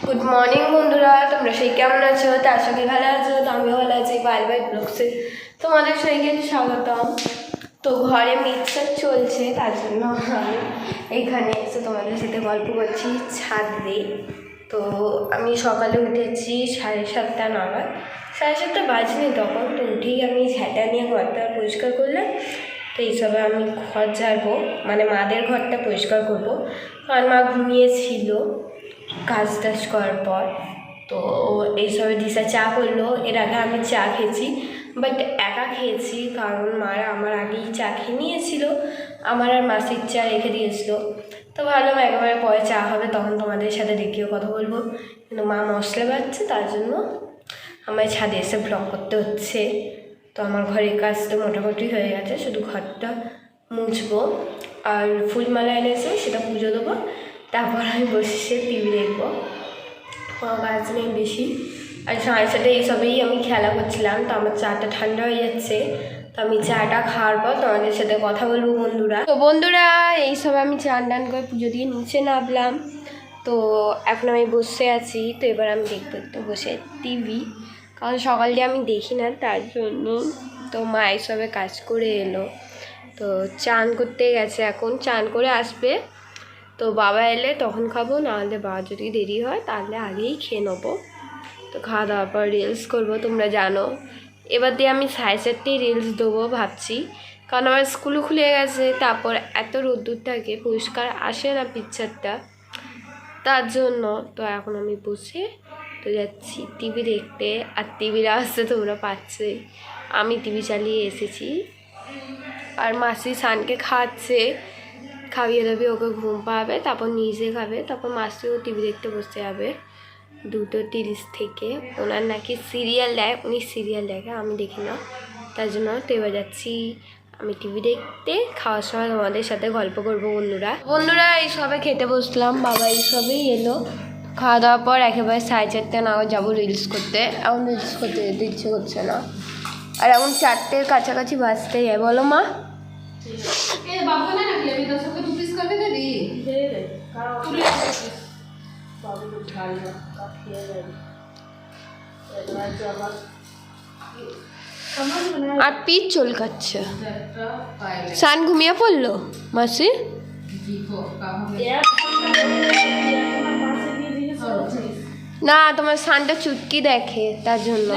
Good morning বন্ধুরা, তোমরা সেই কেমন আছো? তার সঙ্গে ভালো আছো? তো আমিও ভালো আছি। বাই বাই ব্লগসে তোমাদের সবাইকে স্বাগতম। তো ঘরে মিক্সার চলছে, তার জন্য আমি এইখানে এসে তোমাদের সাথে গল্প করছি ছাদে। তো আমি সকালে উঠেছি 7:30 নাগাদ, 7:30 বাজেনি তখন। তো উঠেই আমি ঝাঁটা নিয়ে ঘরটা পরিষ্কার করলাম। তো এইসবে আমি ঘর ঝাড়বো, মানে মাদের ঘরটা পরিষ্কার করবো, কারণ মা ঘুমিয়েছিল কাজ টাজ করার পর। তো এইসবে দিশা চা করলো। এর আগে আমি চা খেয়েছি, বাট একা খেয়েছি, কারণ মারা আমার আগেই চা খেয়ে নিয়েছিল, আমার আর মাসির চা রেখে দিয়েছিল। তো ভাবলাম একেবারে পরে চা হবে, তখন তোমাদের সাথে দেখিও কথা বলবো। কিন্তু মা মশলা বাড়ছে, তার জন্য আমার ছাদে এসে ব্লগ করতে হচ্ছে। তো আমার ঘরের কাজ তো মোটামুটি হয়ে গেছে, শুধু ঘরটা মুছবো আর ফুলমালা এনেছে সেটা পুজো দেবো। তারপর আমি বসে টিভি দেখবো, কোনো কাজ নেই বেশি। আর সাথে সাথে এইসবেই আমি খেলা করছিলাম। তো আমার চাটা ঠান্ডা হয়ে যাচ্ছে, তো আমি চাটা খাওয়ার পর তোমাদের সাথে কথা বলবো বন্ধুরা। তো বন্ধুরা, এইসব আমি চান টান করে পুজো দিয়ে নিচে নামলাম। তো এখন আমি বসে আছি। তো এবার আমি দেখবো একটু বসে টিভি, কারণ সকাল দিয়ে আমি দেখি না, তার জন্য। তো মা এইসবে কাজ করে এলো, তো চান করতে গেছে, এখন চান করে আসবে। তো বাবা এলে তখন খাবো, নাহলে বাবা যদি দেরি হয় তাহলে আগেই খেয়ে নেবো। তো খাওয়া দাওয়ার পর রিলস করবো, তোমরা জানো। এবার দিয়ে আমি 4:30 রিলস দেবো ভাবছি, কারণ আমার স্কুলও খুলে গেছে। তারপর এত রোদ্দুর থাকে, পরিষ্কার আসে না পিকচারটা, তার জন্য। তো এখন আমি বসে তো যাচ্ছি টিভি দেখতে। আর টিভির আসতে তোমরা পাচ্ছই, আমি টিভি চালিয়ে এসেছি। আর মাসি সানকে খাওয়াচ্ছে, খাইয়ে দেবে, ওকে ঘুম পাবে, তারপর নিজে খাবে, তারপর মাসিও টিভি দেখতে বসতে যাবে 2:30 থেকে। ওনার নাকি সিরিয়াল দেয়, উনি সিরিয়াল দেখে, আমি দেখি না, তার জন্য। তো এবার যাচ্ছি আমি টিভি দেখতে। খাওয়ার সময় তোমাদের সাথে গল্প করবো বন্ধুরা এই সবে খেতে বসলাম, বাবা এই সবেই এলো। খাওয়া দাওয়ার পর একেবারে 4:30 নাগাদ যাবো রিলস করতে। এখন রিলস করতে যেতে ইচ্ছে করছে না, আর এখন 4টের কাছাকাছি বাজতে যায়। বলো মা? আর পিঠ চুলকাচ্ছে। সান ঘুমিয়ে পড়লো মাসি? না, তোমার সানটা চুটকি দেখে, তার জন্য।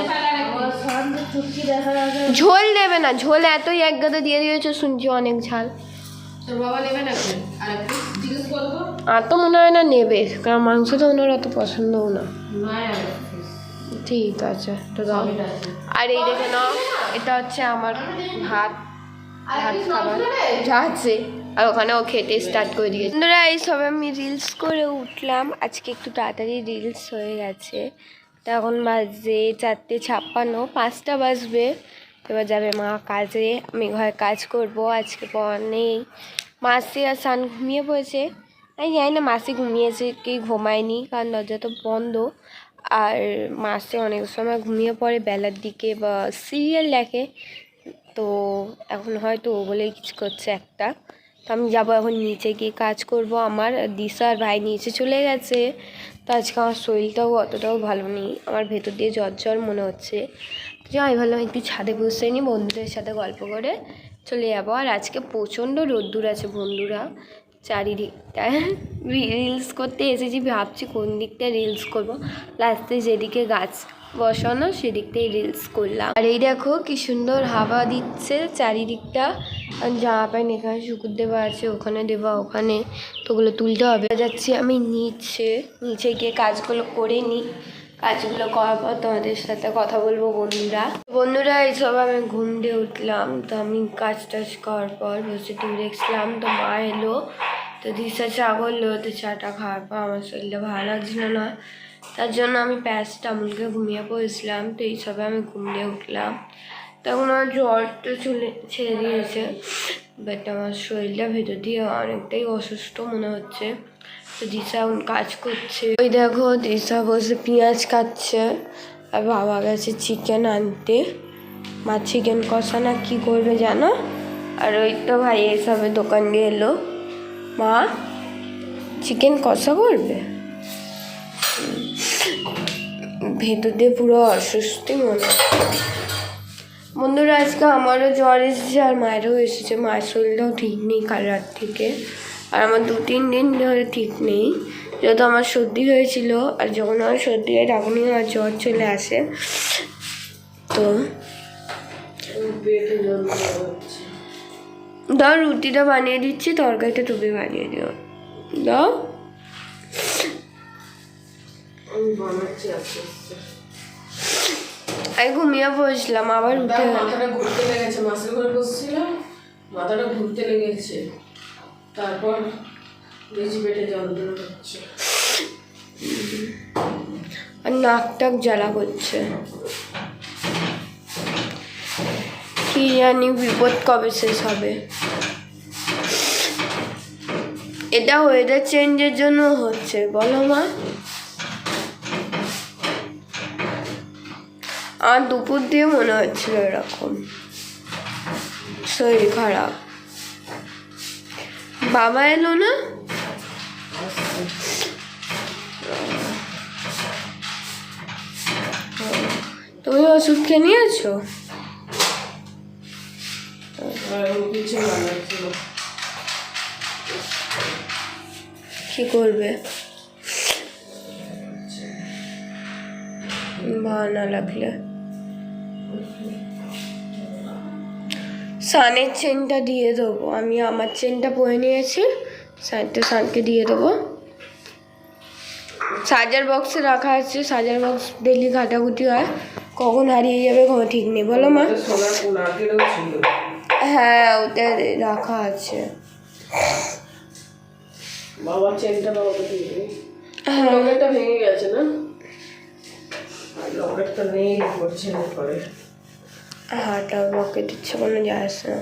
ঝোল দেবে না, ঝোল এতই এক গাদা দিয়ে দিয়েছো, শুনছি অনেক ঝাল। আর তো মনে হয় না নেবে, কারণ মাংসটা ওনার অত পছন্দও না। ঠিক আছে, তো দাও। আর এই দেখে নাও, এটা হচ্ছে আমার ভাত খাবার যা আছে। আর ওখানেও খেতে স্টার্ট করে দিয়েছে। বন্ধুরা এই সব আমি রিলস করে উঠলাম, আজকে একটু তাড়াতাড়ি রিলস হয়ে গেছে। তো এখন বাজে 4:56, 5টা বাজবে। এবার যাবে মা কাজে, আমি ঘরে কাজ করব। আজকে পর নেই, মাসি আর সান ঘুমিয়ে পড়েছে। আমি জানি না মাসি ঘুমিয়েছে কি ঘুমায়নি, কারণ দরজা তো বন্ধ। আর মাসি অনেক সময় ঘুমিয়ে পড়ে বেলার দিকে, বা সিরিয়াল দেখে। তো এখন হয়তো ও বলেই কিছু করছে একটা। তো আমি যাবো এখন নিচে গিয়ে কাজ করব। আমার দিশা আর ভাই নিচে চলে গেছে। তো আজকে আমার শরীরটাও অতটাও ভালো নেই, আমার ভেতর দিয়ে জ্বর জ্বর মনে হচ্ছে। তো আমি ভাবলাম একটু ছাদে বসে নিই, বন্ধুদের সাথে গল্প করে চলে যাবো। আর আজকে প্রচণ্ড রোদ্দুর আছে বন্ধুরা চারিদিকটায়। রিলস করতে এসেছি, ভাবছি কোন দিকটা রিলস করব। লাস্টে যেদিকে গাছ বসানো সেদিকটাই রিলস করলাম। আর এই দেখো কি সুন্দর হাওয়া দিচ্ছে চারিদিকটা। জামা প্যান্ট এখানে শুকুর দেওয়া আছে, ওখানে দেওয়া, ওখানে, তো ওগুলো তুলতে হবে। যাচ্ছি আমি নিচে গিয়ে কাজগুলো করে নিই। কাজগুলো করার পর তোমাদের সাথে কথা বলবো বন্ধুরা এইসব আমি ঘুম দিয়ে উঠলাম। তো আমি কাজ টাজ করার পর বসে টিভি দেখছিলাম। তো মা এলো, তো দিশা চা করলো। তো চাটা খাওয়ার পর আমার শরীরটা ভালো লাগছিল না, তার জন্য আমি প্যারাসিটামলকে ঘুমিয়ে পড়েছিলাম। তো এইসবে আমি ঘুম দিয়ে উঠলাম। তখন আমার জ্বরটা ছেড়ে দিয়েছে, বাট আমার শরীরটা ভেতর দিয়ে অনেকটাই অসুস্থ মনে হচ্ছে। তো দিশা এখন কাজ করছে। ওই দেখো দিশা বসে পেঁয়াজ কাটছে, আর বাবা গেছে চিকেন আনতে। মা চিকেন কষা না কী করবে জানো। আর ওই তো ভাই এসবে দোকান দিয়ে এলো। মা চিকেন কষা করবে? ভেতর দিয়ে পুরো অস্বস্তি মনে হয়। বন্ধুরা আজকে আমারও জ্বর এসেছে আর মায়েরও এসেছে। মায়ের শরীরটাও ঠিক নেই কাল রাত থেকে, আর আমার 2-3 দিন ধরে ঠিক নেই। যেহেতু আমার সর্দি হয়েছিল, আর যখন আমার সর্দি হয় তখনই আমার জ্বর চলে আসে। তো দাও, রুটিটা বানিয়ে দিচ্ছি, তরকারিটা তুমি বানিয়ে দিও। দাও, আমি ঘুমিয়ে পড়ছিলাম, আবার উঠে মাথাটা ঘুরতে লেগেছে, মাসের ঘরে বসছিলাম, মাথাটা ঘুরতে লেগেছে, তারপর বেশি পেটে যন্ত্রণা হচ্ছে আর নাক টাক জ্বালা করছে। কি জানি বিপদ কবে শেষ হবে। এটা ওয়েদার চেঞ্জের জন্য হচ্ছে, বলো মা? আর দুপুর দিয়ে মনে হচ্ছিল এরকম শরীর খারাপ। বাবা এলো না? তুমি ওষুধ খেয়ে নিয়েছো? কি করবে? ভালো না লাগলে সানের চেনটা দিয়ে দেবো। আমি আমার চেনটা পরে নিয়েছি, সানটা সানকে দিয়ে দেবো। চার্জার বক্সে রাখা আছে, চার্জার বক্স ডেলি ঘাটাঘুটি হয়, কখন হারিয়ে যাবে কোনো ঠিক নেই, বলো মা? হ্যাঁ, ওটা রাখা আছে। বাবার চেনটা বাবাকে দিয়ে দিই। লকেটটা ভেঙে গেছে না? লকেটটা নেই, করছে না করে। হাঁটা লকেট ইচ্ছে কোনো যায় না।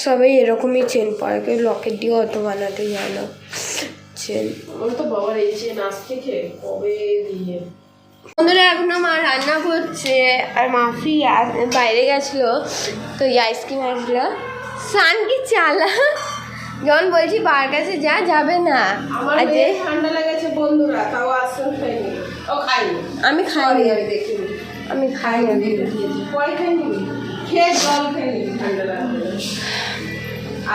সবাই এরকমই চেন পরে, কেউ লকেট দিয়ে অত বানাতে যায় না চেন। আমার তো বাবার এই চেন আজ থেকে কবে দিয়ে। বন্ধুরা এখনো মা রান্না করছে, আর মাফি বাইরে গেছিলো, তো আইসক্রিম আসলো। সান কি চালা, যখন বলছি বার কাছে যাবে না। আমার ঠান্ডা লেগেছে বন্ধুরা, তাও আইসক্রিম খাইনি। ও খাইনি, আমি খাইনি, আমি খাইনি, পরে খাইনি, খেয়ে জল খাইনি, ঠান্ডা লাগবে।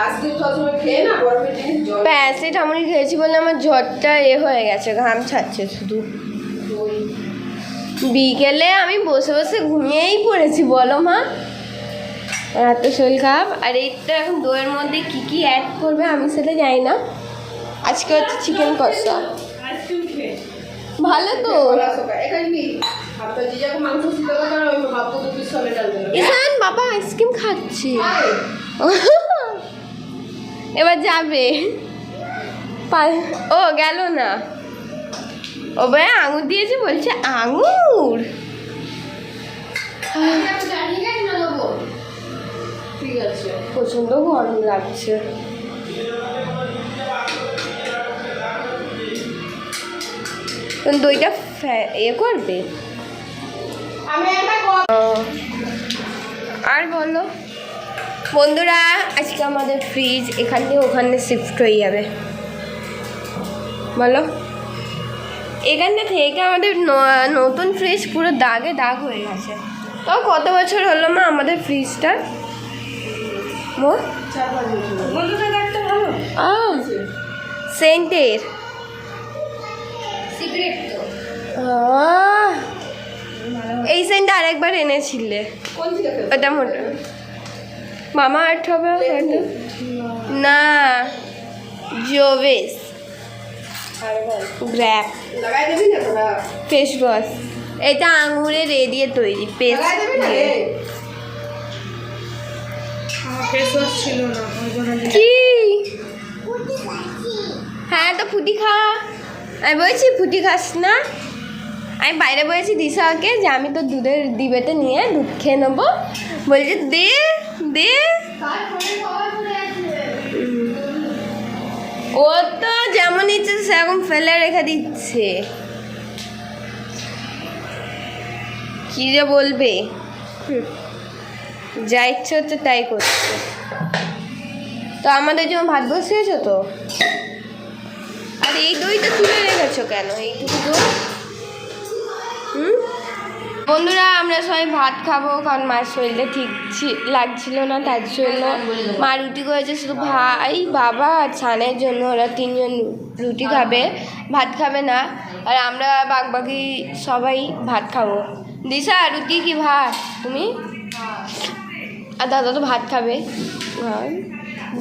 আজকে সবসময় খেয়ে না বরফের জিনিস জল। প্যারাসিটামল খেয়েছি বলে আমার জ্বরটা হয়ে গেছে, ঘাম ছাড়ছে শুধু। বিকেলে আমি বসে বসে ঘুমিয়েই পড়েছি, বলো মা? এত শরীর খারাপ। আর এইটা এখন দইয়ের মধ্যে কি কি অ্যাড করবে আমি সেটা জানি না। আজকে হচ্ছে চিকেন কষা। ভালো তো। ইসান বাবা আইসক্রিম খাচ্ছি, এবার যাবে। ও গেল না, ও ভাই আঙুর দিয়েছে, বলছে আঙুর। ঠিক আছে, প্রচন্ড গরম লাগছে। দইটা করবে। আর বলো বন্ধুরা, আজকে আমাদের ফ্রিজ এখান থেকে ওখানে শিফট হয়ে যাবে, বলো? এখানটা থেকে আমাদের নতুন ফ্রিজ পুরো দাগে দাগ হয়ে গেছে। তাও কত বছর হলো মা আমাদের ফ্রিজটা? মোর 4-5 বছর। বন্ধুটা একটা ভালো সেন্টের সিগারেট তো। এই সেন্টটা আরেকবার এনেছিলে, কোন থেকে? ওটা মোটা মামা আর্থ হবে না, জোভেস গ্র্যাপ লাগাই দেবি না তোরা? Face wash. এটা আঙুরের দিয়ে তৈরি পেস্ট। লাগাই দেবি না রে? ফেস ওয়াশ ছিল না, কি? হ্যাঁ তো ফুটি খা। আমি বলছি ফুটি খাস না। আমি বাইরে বলেছি দিশাকে যে আমি তো দুধের ডিবেতে নিয়ে দুধ খেয়ে নেবো, বলছে দে দে। ও তো যেমন ইচ্ছে সেরকম ফেলে রেখে দিচ্ছে, কি যে বলবে। যা ইচ্ছে হচ্ছে তাই করছে। তো আমাদের জন্য ভাত বসিয়েছো তো? আর এই দই করেছো কেন এইটুকু তো? বন্ধুরা আমরা সবাই ভাত খাবো, কারণ মার শরীরটা ঠিক লাগছিল না, তার জন্য মা রুটি করেছে। শুধু ভাই, বাবা আর ছানের জন্য, ওরা তিনজন রুটি খাবে, ভাত খাবে না। আর আমরা বাকি সবাই ভাত খাবো। দিশা রুটি কি ভাত? তুমি? আর দাদা তো ভাত খাবে।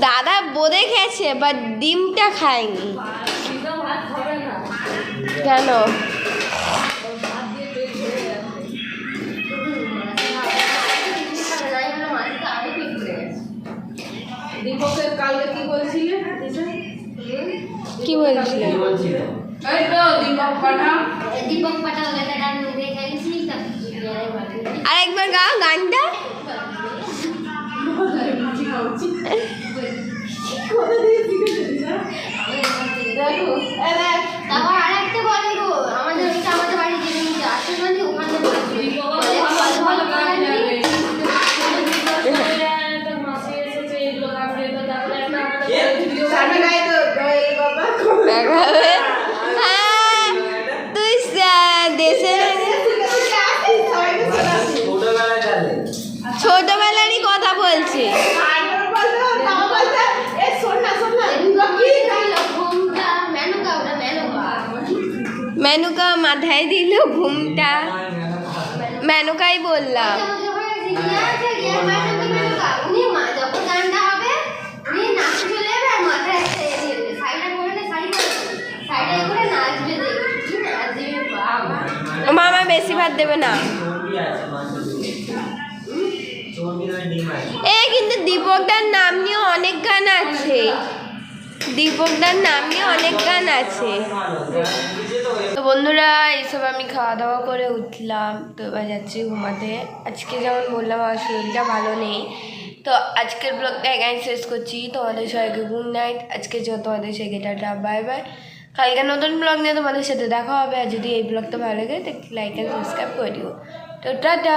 দাদা বোঁদে খেয়েছে, বাট ডিমটা খায়নি। কেন? দীপকের কালকে কি বলছিলে? কি বলছিলে? এই তো দীপক পাঠা আর একবার গা গানটা। তুই দেশের ছোটবেলারই কথা বলছি। মেনুকা মাথায় দিল ঘুমটা, মেনুকাই বললাম। মামা বেশি ভাত দেবে না। কিন্তু দীপকদার নাম নিয়ে অনেক গান আছে, দীপকদার নাম নিয়ে অনেক গান আছে। তো বন্ধুরা এইসব আমি খাওয়া দাওয়া করে উঠলাম, তো এবার যাচ্ছি ঘুমাতে। আজকে যেমন বললাম আমার শরীরটা ভালো নেই, তো আজকের ব্লগটা এখানে শেষ করছি। তোমাদের সবাইকে গুড নাইট। আজকে তোমাদের সবাইকে টাটা, বাই বাই। কালকে নতুন ব্লগ নিয়ে তোমাদের সাথে দেখা হবে। আর যদি এই ব্লগটা ভালো লাগে তো লাইক অ্যান্ড সাবস্ক্রাইব করে দিও। তো টাটা।